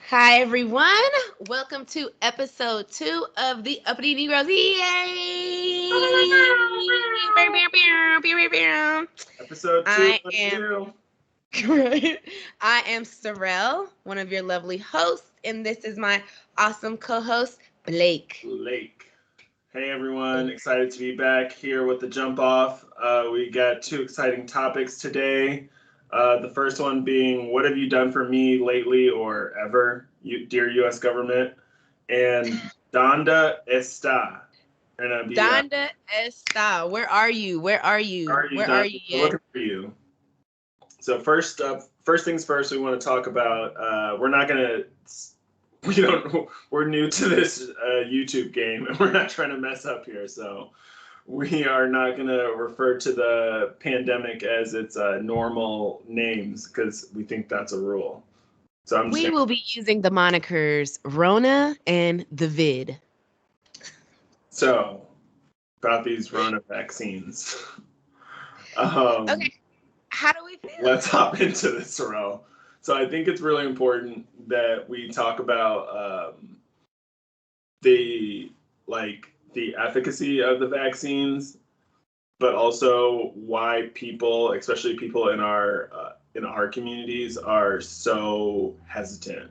Hi, everyone. Welcome to episode 2 of the Uppity Negroes. Yay! Episode two. I Let's am do. I am Sorrel, one of your lovely hosts, and this is my awesome co-host, Blake. Lake. Hey everyone, excited to be back here with the jump off. We got two exciting topics today. The first one being, what have you done for me lately or ever, dear U.S. government? And DONDA ESTA. And Donda Esta, where are you? Where are you? are you Where done? are you We're yet? looking for you. So first up, first things first, we want to talk about. We're not gonna. We don't. We're new to this YouTube game, and we're not trying to mess up here. So we are not gonna refer to the pandemic as its normal names because we think that's a rule. So I'm just We gonna. will be using the monikers Rona and the Vid. So about these Rona vaccines. um, Okay, how do we feel? let's hop into this, Sorrel. So I think it's really important that we talk about the the efficacy of the vaccines, but also why people, especially people in our communities, are so hesitant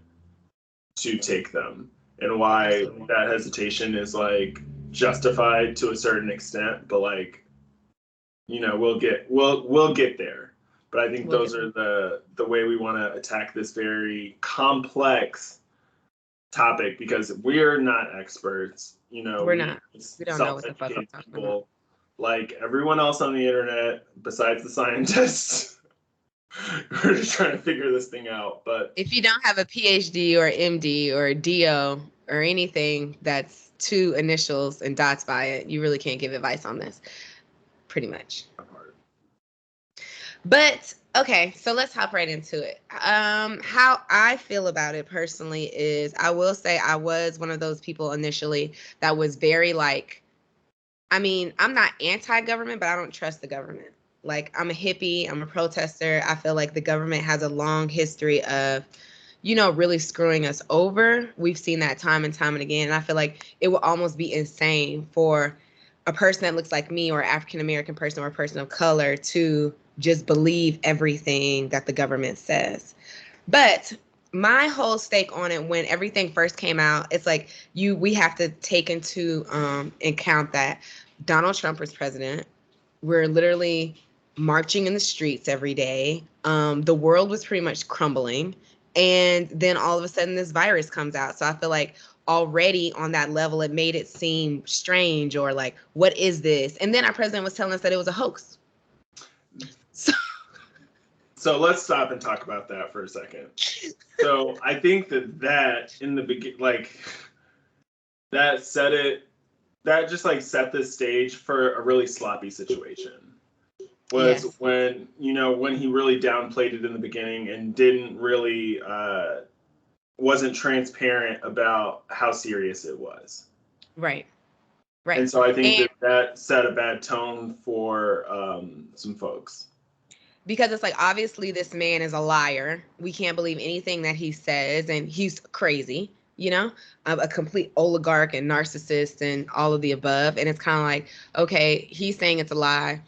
to take them, and why Absolutely. that hesitation is like justified to a certain extent, but like we'll get there. But I think We'll those get are there. the way we want to attack this very complex topic because we're not experts. We're We not. We don't know what the fuck we're self-educated talking about. people like everyone else on the internet besides the scientists. We're just trying to figure this thing out. But If you don't have a PhD or MD or a DO or anything that's two initials and dots by it, you really can't give advice on this, pretty much. But okay, so let's hop right into it. How I feel about it personally is I will say I was one of those people initially that was very like, I mean, I'm not anti-government, but I don't trust the government. Like, I'm a hippie, I'm a protester. I feel like the government has a long history of, really screwing us over. We've seen that time and time and again. And I feel like it will almost be insane for a person that looks like me or African American person or a person of color to just believe everything that the government says. But my whole stake on it when everything first came out, it's like we have to take into account that Donald Trump was president. We're literally marching in the streets every day. The world was pretty much crumbling. And then all of a sudden this virus comes out. So I feel like already on that level, it made it seem strange or like, what is this? And then our president was telling us that it was a hoax. So so let's stop and talk about that for a second. So I think that in the begin, like that set it, that just like set the stage for a really sloppy situation. Was yes. when he really downplayed it in the beginning and didn't really wasn't transparent about how serious it was. Right. Right. And so I think And that set a bad tone for some folks. because it's like obviously this man is a liar. We can't believe anything that he says, and he's crazy, a complete oligarch and narcissist and all of the above. And it's kind of like, okay, he's saying it's a lie.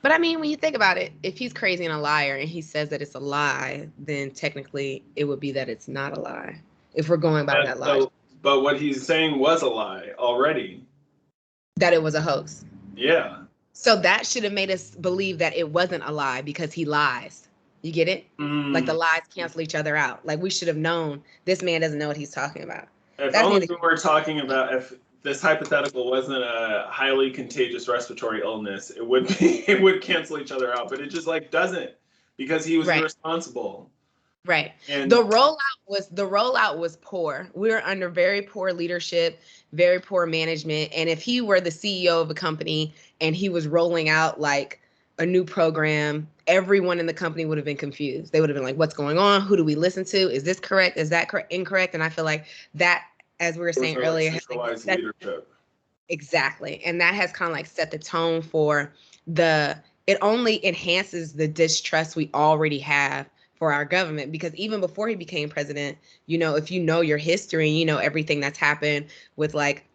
But I mean, when you think about it, if he's crazy and a liar and he says that it's a lie, then technically it would be that it's not a lie. If we're going by But that logic, so, but what he's saying was a lie already. that it was a hoax. Yeah. So that should have made us believe that it wasn't a lie because he lies. You get it? Like the Mm. lies cancel each other out. Like we should have known this man doesn't know what he's talking about. If That's only neither. we were talking about if this hypothetical wasn't a highly contagious respiratory illness, it would be it would cancel each other out. But it just like doesn't because he was Right. irresponsible. Right. And The rollout was poor. We were under very poor leadership, very poor management. And if he were the CEO of a company and he was rolling out like a new program, everyone in the company would have been confused. They would have been like, what's going on? Who do we listen to? Is this correct? Is that incorrect? And I feel like that, as we were there was saying no like earlier, centralized that leadership. exactly. And that has kind of like set the tone for it only enhances the distrust we already have for our government, because even before he became president, you know, if you know your history, you know everything that's happened with like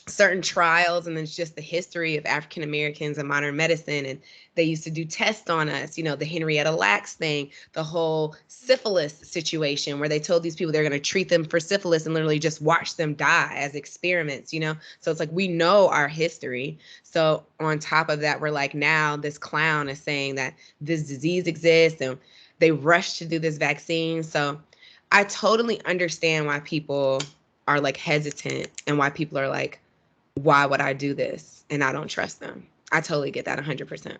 certain trials, and it's just the history of African Americans and modern medicine. And they used to do tests on us, you know, the Henrietta Lacks thing, the whole syphilis situation where they told these people they're going to treat them for syphilis and literally just watch them die as experiments, you know? So it's like, we know our history. So on top of that, we're like, now this clown is saying that this disease exists and they rush to do this vaccine. So I totally understand why people are like hesitant and why people are like, why would I do this? And I don't trust them. I totally get that 100%.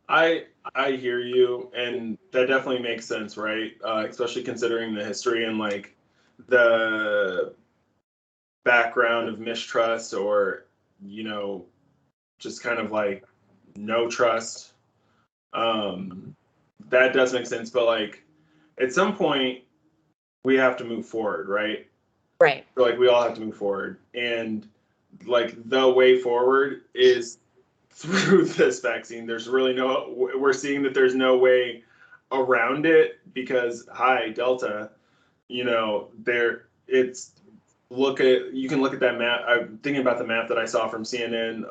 I hear you, and that definitely makes sense, right? Especially considering the history and like the background of mistrust, or you know, just kind of like no trust. That does make sense, but like at some point we have to move forward, right? Right. So like we all have to move forward, and like the way forward is through this vaccine. There's really we're seeing that there's no way around it, because hi Delta, you know, you can look at that map. I'm thinking about the map that I saw from CNN,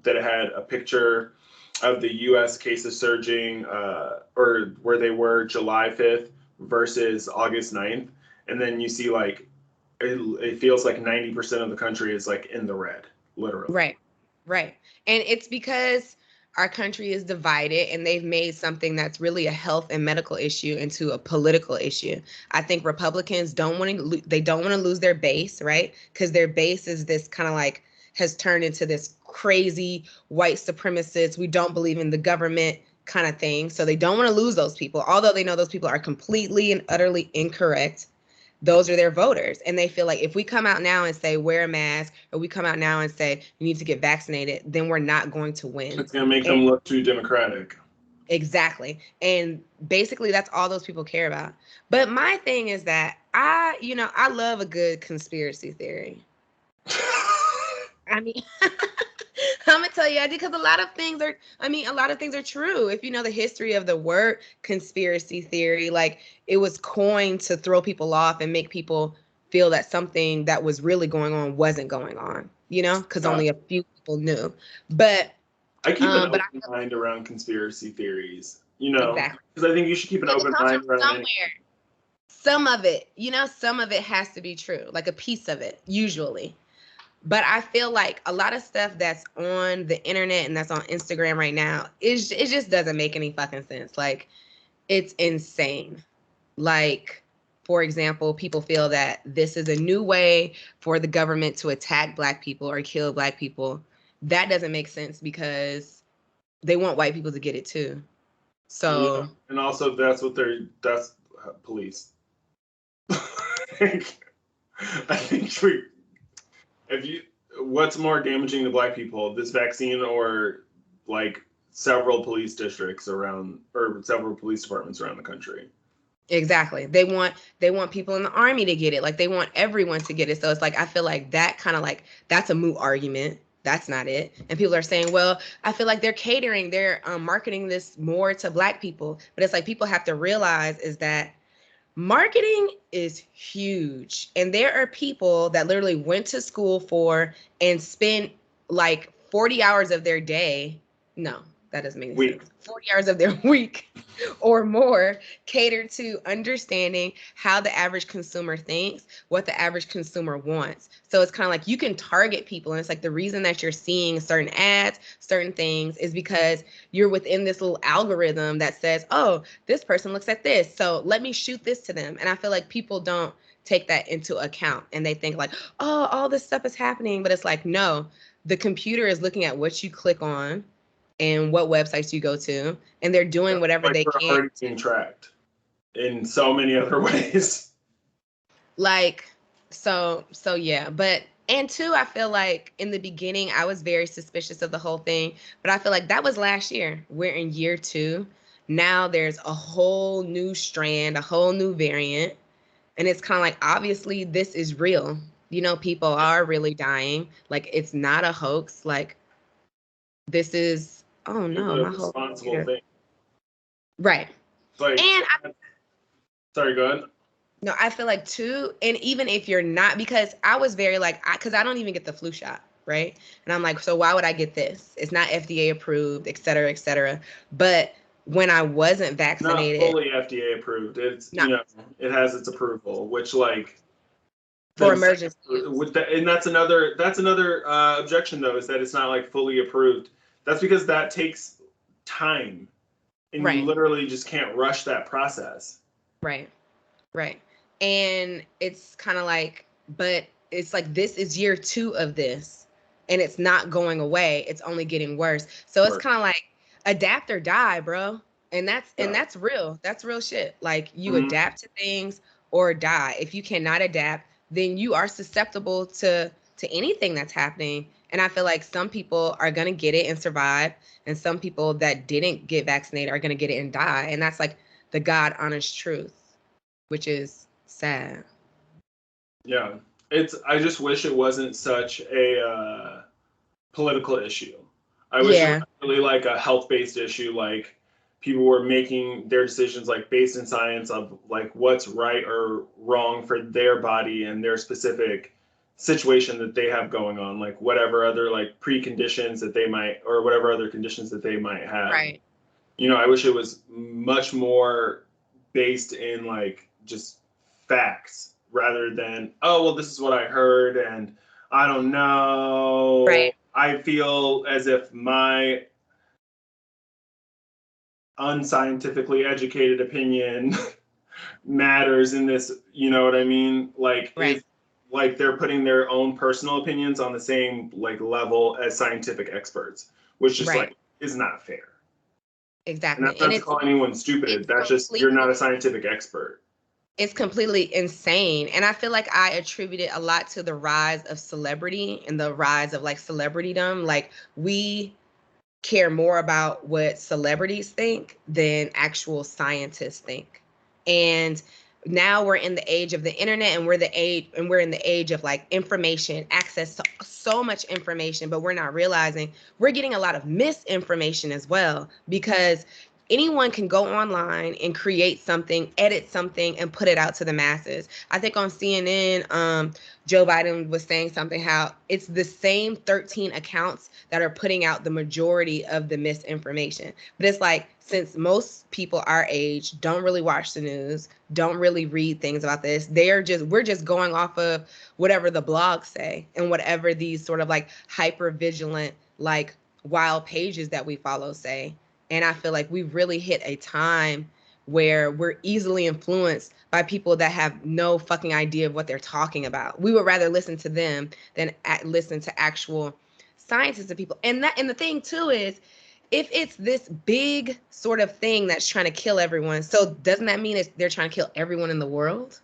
that it had a picture of the US cases surging, or where they were July 5th versus August 9th. And then you see like, it feels like 90% of the country is like in the red, literally. Right. Right. And it's because our country is divided and they've made something that's really a health and medical issue into a political issue. I think Republicans don't want to lose their base, right? Because their base is this kind of like has turned into this crazy white supremacist, we don't believe in the government kind of thing. So they don't want to lose those people, although they know those people are completely and utterly incorrect. Those are their voters. And they feel like if we come out now and say wear a mask, or we come out now and say you need to get vaccinated, then we're not going to win. It's going to make them look too democratic. Exactly. And basically that's all those people care about. But my thing is that I love a good conspiracy theory. I mean, I'm gonna tell you, I do, because a lot of things are true. If you know the history of the word conspiracy theory, like it was coined to throw people off and make people feel that something that was really going on wasn't going on, you know, because only a few people knew. But I keep an open mind around conspiracy theories, you know, exactly, because I think you should keep an open mind around somewhere. Some of it, some of it has to be true, like a piece of it, usually. But I feel like a lot of stuff that's on the internet and that's on Instagram right now, it just doesn't make any fucking sense. Like, it's insane. Like, for example, people feel that this is a new way for the government to attack Black people or kill Black people. That doesn't make sense because they want white people to get it too. So, yeah. And also that's police. I think what's more damaging to Black people, this vaccine or like several police districts around, or several police departments around the country? exactly. They want people in the army to get it. Like they want everyone to get it. So it's like, I feel like that kind of like, that's a moot argument. That's not it. And people are saying, well, I feel like they're marketing this more to Black people. But it's like, people have to realize is that marketing is huge. And there are people that literally went to school for and spent like 40 hours of their day. No, that doesn't make any sense. 40 hours of their week or more catered to understanding how the average consumer thinks, what the average consumer wants. So it's kind of like you can target people. And it's like the reason that you're seeing certain ads, certain things is because you're within this little algorithm that says, oh, this person looks at this, so let me shoot this to them. And I feel like people don't take that into account. And they think like, oh, all this stuff is happening. But it's like, no, the computer is looking at what you click on and what websites you go to, and they're doing whatever they can. Already being tracked in so many other ways. Like, so yeah. But, and two, I feel like in the beginning, I was very suspicious of the whole thing, but I feel like that was last year. We're in year 2. Now there's a whole new strand, a whole new variant. And it's kind of like, obviously this is real. You know, people are really dying. Like, it's not a hoax. Like, this is, oh no, my whole responsible thing. Right. Like, And sorry, go ahead. no, I feel like too, and even if you're not, because I was very like, because I don't even get the flu shot, right? And I'm like, so why would I get this? It's not FDA approved, et cetera, et cetera. But when I wasn't Not vaccinated, fully FDA approved. It's, not it has its approval, which like for then emergency use. with that, and that's another objection though, is that it's not like fully approved. That's because that takes time, and you Right, literally just can't rush that process. right, right. And it's kind of like, but it's like this is year 2 of this, and it's not going away. It's only getting worse. So it's Or, kind of like adapt or die, bro. And yeah. that's real. That's real shit. Like you Mhm. adapt to things or die. If you cannot adapt, then you are susceptible to anything that's happening. And I feel like some people are gonna get it and survive, and some people that didn't get vaccinated are gonna get it and die. And that's like the God honest truth, which is sad. Yeah, I just wish it wasn't such a political issue. I wish it was Yeah, really like a health-based issue, like people were making their decisions like based in science of like what's right or wrong for their body and their specific situation that they have going on, like whatever other like preconditions that they might or whatever other conditions that they might have. right. I wish it was much more based in like just facts rather than, oh, well, this is what I heard and I don't know. Right. I feel as if my unscientifically educated opinion matters in this, you know what I mean? Like Right. is like they're putting their own personal opinions on the same like level as scientific experts, which just Right. like is not fair. And Exactly. that's And not to call anyone stupid. it's That's just you're not a scientific expert. it's completely insane. And I feel like I attribute it a lot to the rise of celebrity and the rise of like celebritydom. Like we care more about what celebrities think than actual scientists think. And now we're in the age of the internet, and we're in the age of like information, access to so much information, but we're not realizing we're getting a lot of misinformation as well, because anyone can go online and create something, edit something, and put it out to the masses. I think on CNN, Joe Biden was saying something how it's the same 13 accounts that are putting out the majority of the misinformation. But it's like, since most people our age don't really watch the news, don't really read things about this, we're just going off of whatever the blogs say and whatever these sort of like hyper vigilant, like wild pages that we follow say. And I feel like we've really hit a time where we're easily influenced by people that have no fucking idea of what they're talking about. We would rather listen to them than listen to actual scientists and people. And the thing too is, if it's this big sort of thing that's trying to kill everyone, so doesn't that mean they're trying to kill everyone in the world?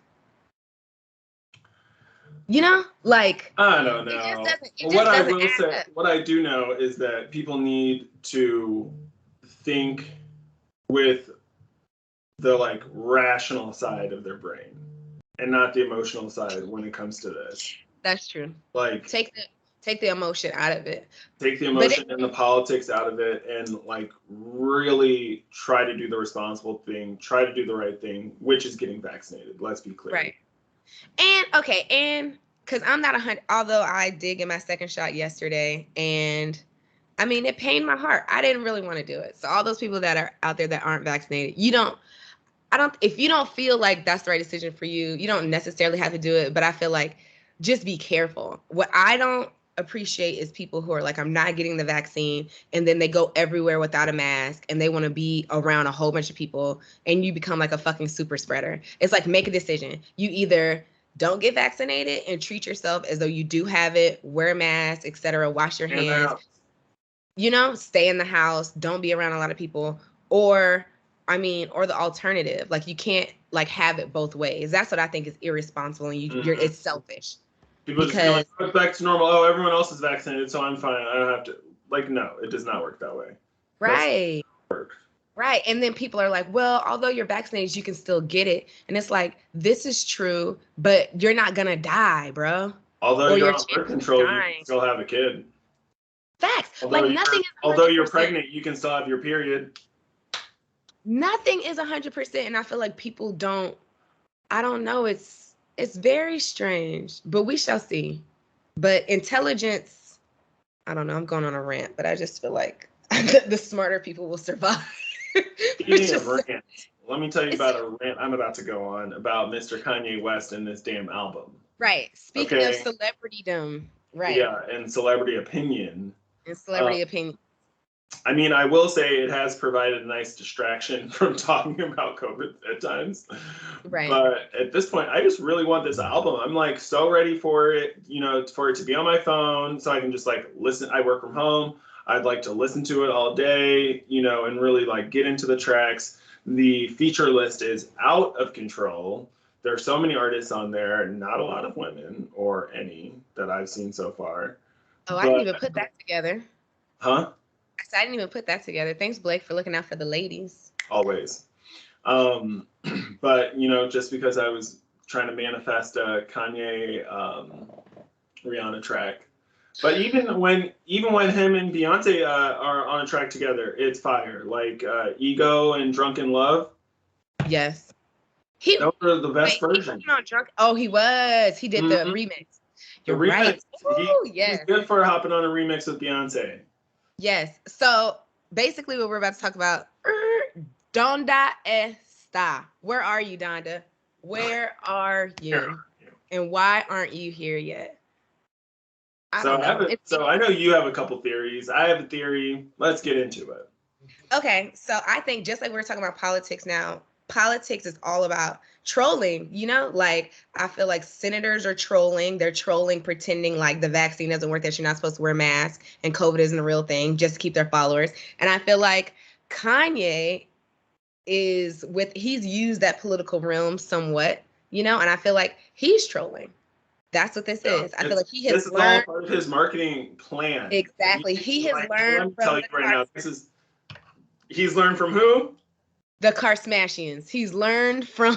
Like I don't it just know. doesn't it What just I doesn't will add say, up. what I do know is that people need to think with the like rational side of their brain and not the emotional side when it comes to this. That's true. Like Take the emotion out of it. take the But emotion and the politics out of it and like really try to do the responsible thing, try to do the right thing, which is getting vaccinated. Let's be clear. right. And because I'm not 100, although I did get my second shot yesterday, and I mean, it pained my heart. I didn't really want to do it. So all those people that are out there that aren't vaccinated, if you don't feel like that's the right decision for you, you don't necessarily have to do it. But I feel like just be careful. What I don't appreciate is people who are like, I'm not getting the vaccine, and then they go everywhere without a mask and they want to be around a whole bunch of people, and you become like a fucking super spreader. It's like, make a decision. You either don't get vaccinated and treat yourself as though you do have it, wear a mask, etc., wash your And hands, stay in the house, don't be around a lot of people, or or the alternative, like you can't like have it both ways. That's what I think is irresponsible, and it's selfish. people just be like, Because oh, it's back to normal. Oh, everyone else is vaccinated, so I'm fine. I don't have to. Like, no, it does not work that way. right. Right. And then people are like, well, although you're vaccinated, you can still get it. And it's like, this is true, but you're not gonna die, bro. Although Or you're your on birth chances of control, you can dying. still have a kid. Facts. Although Like nothing is although you're 100%. pregnant, you can still have your period. nothing is 100%, and I feel like people don't. I don't know. It's very strange, but we shall see. But intelligence, I don't know. I'm going on a rant, but I just feel like the smarter people will survive. Speaking of rants, let me tell you about a rant I'm about to go on about Mr. Kanye West and this damn album. Right. Speaking of Okay. celebritydom, right? Yeah, and celebrity opinion. And Uh, celebrity opinion. I mean, I will say it has provided a nice distraction from talking about COVID at times. Right. But at this point, I just really want this album. I'm like so ready for it, for it to be on my phone so I can just like listen. I work from home. I'd like to listen to it all day, and really like get into the tracks. The feature list is out of control. There are so many artists on there, not a lot of women or any that I've seen so far. Oh, I didn't But, even put that together. huh? I didn't even put that together. Thanks, Blake, for looking out for the ladies. Always. Um, but just because I was trying to manifest a Kanye Rihanna track, but even when him and Beyonce are on a track together, it's fire. Like Ego and Drunken Love, Yes. He those are the best Wait, he versions. wasn't on drunk. Oh, he was. He did the Mhm. remix. The You're remix, right. he Ooh, was yes. good for hopping on a remix with Beyonce. Yes. So basically what we're about to talk about, Donda ESTA. Where are you, Donda? Where are Here. you? And why aren't you here yet? I So don't know. I know you have a couple theories. I have a theory. Let's get into it. Okay, so I think just like we're talking about politics now, politics is all about trolling, Like I feel like senators are trolling. They're trolling, pretending like the vaccine doesn't work, that you're not supposed to wear a mask and COVID isn't a real thing, just to keep their followers. And I feel like Kanye he's used that political realm somewhat, and I feel like he's trolling. That's what this Yeah, is. I feel like he this has is all learned. part of his marketing plan. Exactly. He has Let learned me tell from you right now, he's learned from who? the Kardashians. He's learned from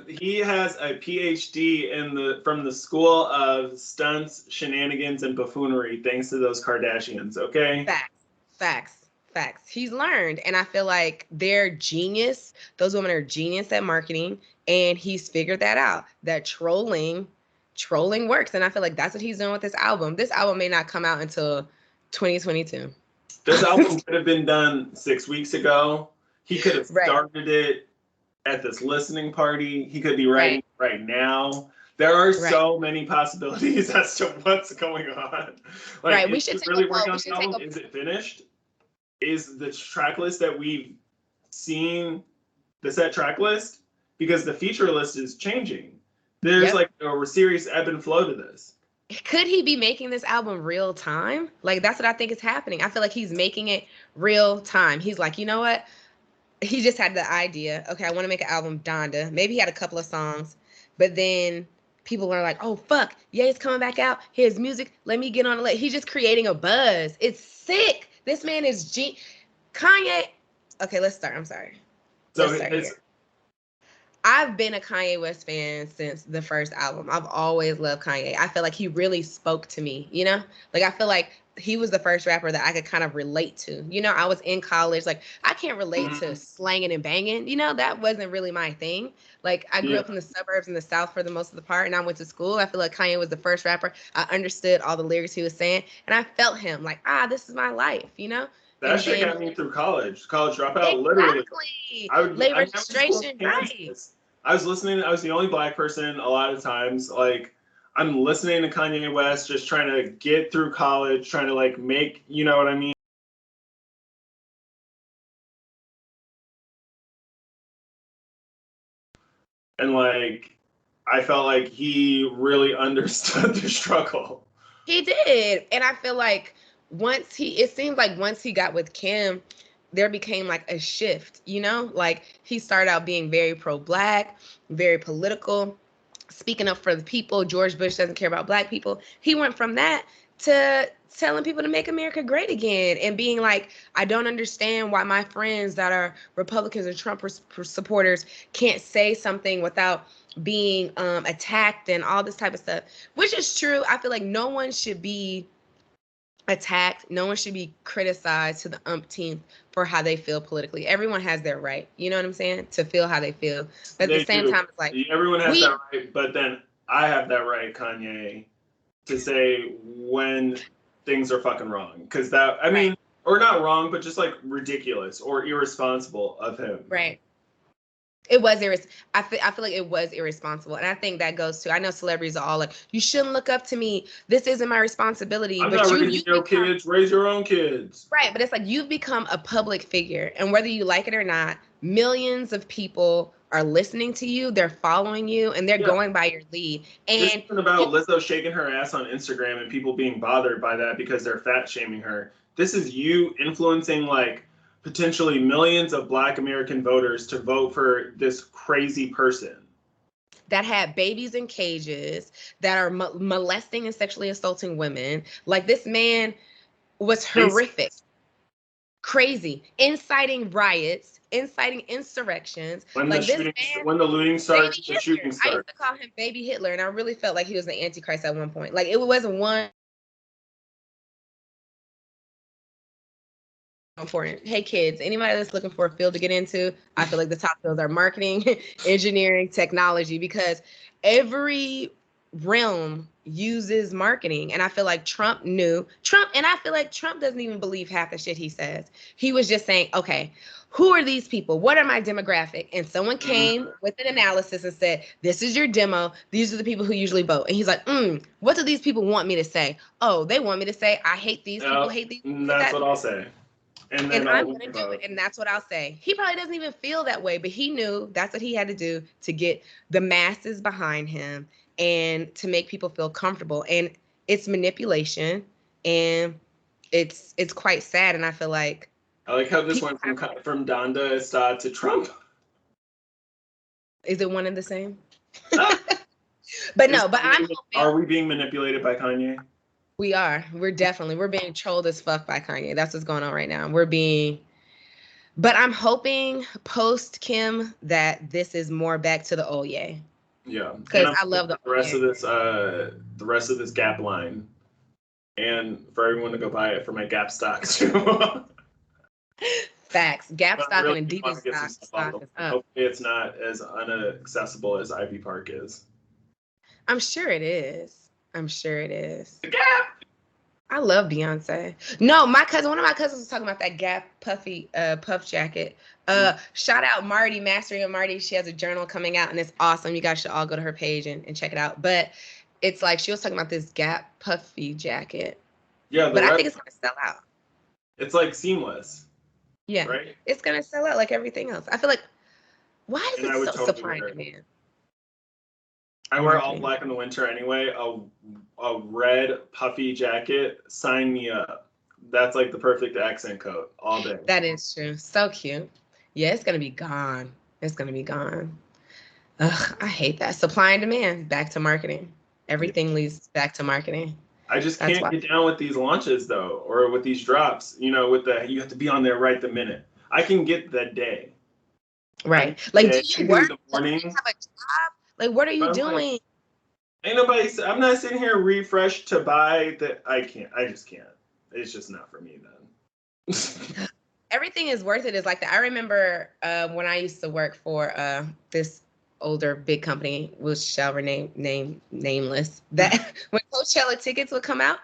He has a PhD from the School of Stunts, Shenanigans, and Buffoonery, thanks to those Kardashians. Okay. facts, facts, facts. He's learned, and I feel like they're genius. Those women are genius at marketing, and he's figured that out. That trolling works, and I feel like that's what he's doing with this album. This album may not come out until 2022. This album could have been done 6 weeks ago. He could have Right, started it at this listening party. He could be writing right, right now. There are right, so many possibilities as to what's going on. Like, right. is We should he take a really working vote. We on the should take album? a Is it finished? Is the track list that we've seen the set track list? Because the feature list is changing. There's Yep. like a serious ebb and flow to this. Could he be making this album real time? Like that's what I think is happening. I feel like he's making it real time. He's like, you know what? He just had the idea. Okay, I want to make an album, Donda. Maybe he had a couple of songs, but then people are like, oh fuck, yeah, it's coming back out. Here's music. Let me get on it. He's just creating a buzz. It's sick. This man is Kanye. Okay, let's start. I'm sorry. So Let's start here. I've been a Kanye West fan since the first album. I've always loved Kanye. I feel like he really spoke to me, Like I feel like he was the first rapper that I could kind of relate to. I was in college, like I can't relate to slanging and banging. That wasn't really my thing. Like I grew up in the suburbs in the South for the most of the part, and I went to school. I feel like Kanye was the first rapper. I understood all the lyrics he was saying, and I felt him like, this is my life. That shit got me through college. College dropout, literally. Exactly. I would. Late I went to school registration, in right? Kansas. I was listening. I was the only black person a lot of times. Like I'm listening to Kanye West, just trying to get through college, trying to like make, you know what I mean? And like I felt like he really understood the struggle. He did. And I feel like it seems like once he got with Kim, there became like a shift, Like he started out being very pro-black, very political, speaking up for the people. George Bush doesn't care about black people. He went from that to telling people to make America great again and being like, I don't understand why my friends that are Republicans and Trump supporters can't say something without being attacked and all this type of stuff, which is true. I feel like no one should be attacked. No one should be criticized to the umpteenth for how they feel politically. Everyone has their right, you know what I'm saying, to feel how they feel. But at They the same do. time, it's like Everyone has that right, but then I have that right, Kanye, to say when things are fucking wrong. Because that, I mean, or not wrong, but just like ridiculous or irresponsible of him. Right. It was I feel like it was irresponsible, and I think that goes to, I know celebrities are all like, you shouldn't look up to me. This isn't my responsibility. I'm but not raising your kids. Raise your own kids. Right, but it's like you've become a public figure, and whether you like it or not, millions of people are listening to you. They're following you, and they're going by your lead. And this isn't about Lizzo shaking her ass on Instagram and people being bothered by that because they're fat shaming her. This is you influencing like potentially millions of Black American voters to vote for this crazy person that had babies in cages, that are molesting and sexually assaulting women. Like, this man was horrific, crazy, inciting riots, inciting insurrections. When like, the when the looting starts, the shooting starts. I used to call him Baby Hitler, and I really felt like he was the Antichrist at one point. Like, it wasn't one. Important. Hey kids, anybody that's looking for a field to get into, I feel like the top fields are marketing, engineering, technology, because every realm uses marketing. And I feel like Trump, and I feel like Trump doesn't even believe half the shit he says. He was just saying, okay, who are these people? What are my demographic? And someone came with an analysis and said, this is your demo. These are the people who usually vote. And he's like, what do these people want me to say? Oh, they want me to say, I hate these people, hate these people. That's what I'll say. And I'm going to do it. And that's what I'll say. He probably doesn't even feel that way, but he knew that's what he had to do to get the masses behind him and to make people feel comfortable. And it's manipulation, and it's quite sad. And I feel like, I like how this went from DONDA, ESTA to Trump. Is it one and the same? But no, but I'm hoping. Are we being manipulated by Kanye? We are. We're being trolled as fuck by Kanye. That's what's going on right now. But I'm hoping post Kim that this is more back to the old Ye. Yeah. Because I love the rest of this the rest of this Gap line. And for everyone to go buy it for my Gap stock too. Facts. Gap stock and Adidas stock is up. Hopefully it's not as unaccessible as Ivy Park is. I'm sure it is. The Gap. I love Beyonce. No, one of my cousins was talking about that Gap puffy puff jacket. Shout out Marty, Mastering of Marty. She has a journal coming out and it's awesome. You guys should all go to her page and check it out. But it's like she was talking about this Gap puffy jacket. Yeah, but I think it's gonna sell out. It's like seamless. Yeah, right. It's gonna sell out like everything else. I feel like, why is it so supply and demand? I wear all black in the winter anyway. A red puffy jacket. Sign me up. That's like the perfect accent coat all day. That is true. So cute. Yeah, it's gonna be gone. Ugh, I hate that. Supply and demand. Back to marketing. Everything leads back to marketing. I just can't get down with these launches though, or with these drops. You know, you have to be on there right the minute. I can get the day. Right. Like, do you work? Do you have a job? Like, what are you doing? Ain't nobody. I'm not sitting here refresh to buy that. I can't. I just can't. It's just not for me then. Everything is worth it. Is like that. I remember when I used to work for this older big company, which shall remain nameless. That when Coachella tickets would come out,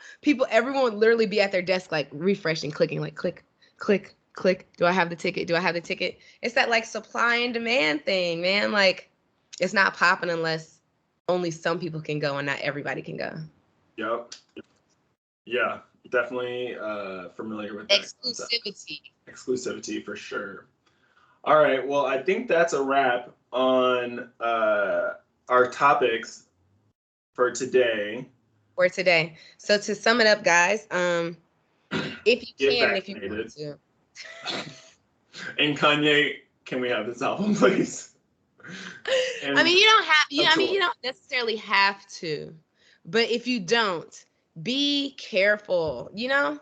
everyone would literally be at their desk like refreshing, clicking, like click, click, click. Do I have the ticket? It's that like supply and demand thing, man. Like, it's not popping unless only some people can go and not everybody can go. Yep. Yeah, definitely familiar with that. Exclusivity for sure. All right, well, I think that's a wrap on our topics for today. So to sum it up, guys, if you can, if you want to. And Kanye, can we have this album, please? I mean, you don't have. You don't necessarily have to, but if you don't, be careful. You know,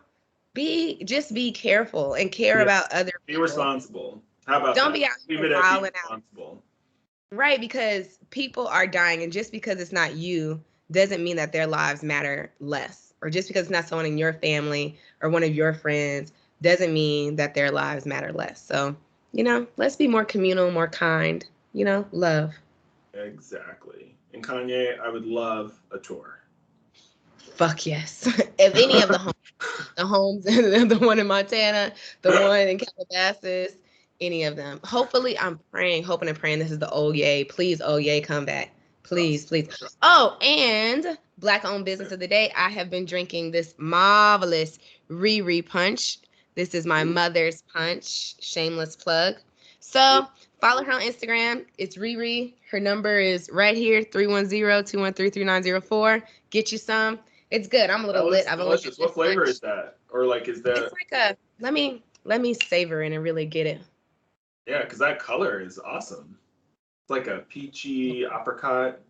be careful and care about other people. Be responsible. How about don't that? be out here wilding out. Right, because people are dying, and just because it's not you doesn't mean that their lives matter less. or just because it's not someone in your family or one of your friends doesn't mean that their lives matter less. So, let's be more communal, more kind, love. Exactly. And Kanye, I would love a tour. Fuck yes. If any of the homes, the one in Montana, the one in Calabasas, any of them. Hopefully, I'm hoping and praying this is the Oye. Please, Oye, come back. Please, please. Oh, and Black-owned business of the day. I have been drinking this marvelous Riri punch. This is my mother's punch. Shameless plug. So follow her on Instagram. It's Riri. Her number is right here, 310-213-3904. Get you some. It's good. I'm a little lit. I've delicious. What flavor is that? Or like, is that? It's like let me savor it and really get it. Yeah, because that color is awesome. It's like a peachy apricot.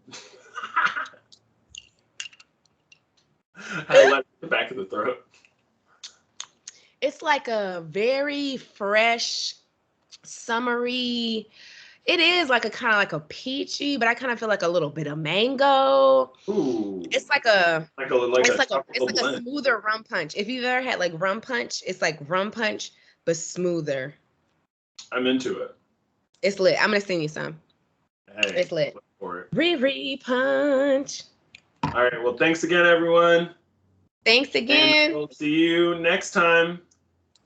I like the back of the throat. It's like a very fresh, summery. It is like a kind of like a peachy, but I kind of feel like a little bit of mango. Ooh. It's like a blend. smoother rum punch. If you've ever had like rum punch, it's like rum punch but smoother. I'm into it. It's lit. I'm gonna send you some. Hey, it's lit. Look for it. Riri punch. All right. Well, thanks again, everyone. Thanks again. And we'll see you next time.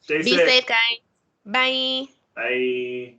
Be safe, guys. Bye. Bye.